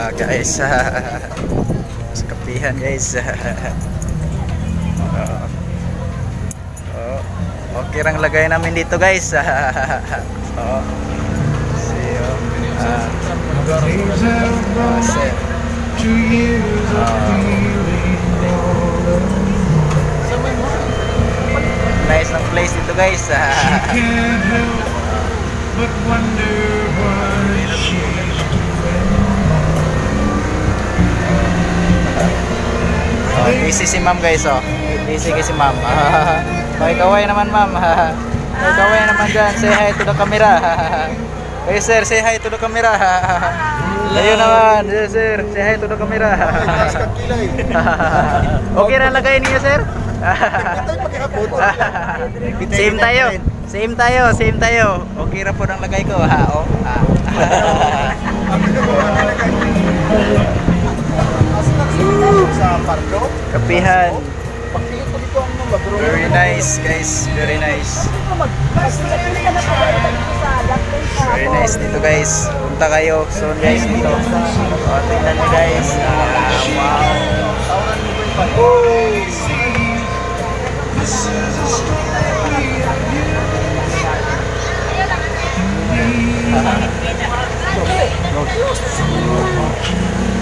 Guys, sa kapihan guys. Oh, okay rang lagay namin dito guys. Oh, see you. Sir. Nice ng place dito guys. Busy si ma'am guys, oh. Busy kasi ma'am. Kaway naman ma'am. Kaway naman dyan. Say hi to the camera. Hey sir, say hi to the camera. Ayun naman, yes, sir. Say hi to the camera. Okay na lagay niyo sir? Same tayo. Same tayo, same tayo. Okay ra po ng lagay ko ha. Oh. Kapihan. Very nice guys, very nice. Very nice dito guys. Punta kayo soon guys dito. O, tingnan nyo guys. Wow.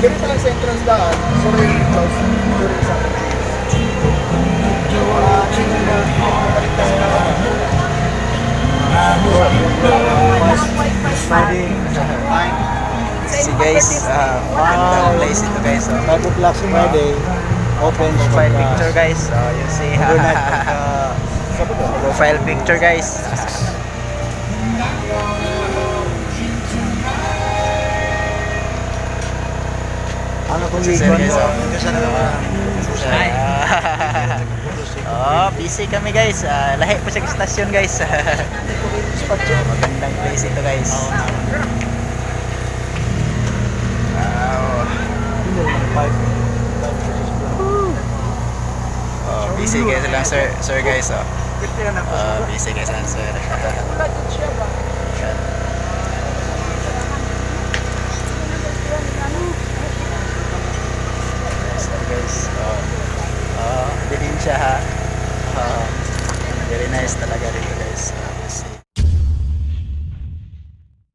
Ganito lang sa entrance daan. Sorry, close. During sa See guys, magandang place ito guys. 5 o'clock Friday. Open Profile picture guys. You see. Profile picture guys. Ano kung Sir guys, oh. busy kami guys. Lahi po sa stasyon guys. Magandang place ito guys. Wow. Busy guys lang sir guys. Busy guys lang sir. Guys, din siya ha. Very nice talaga dito.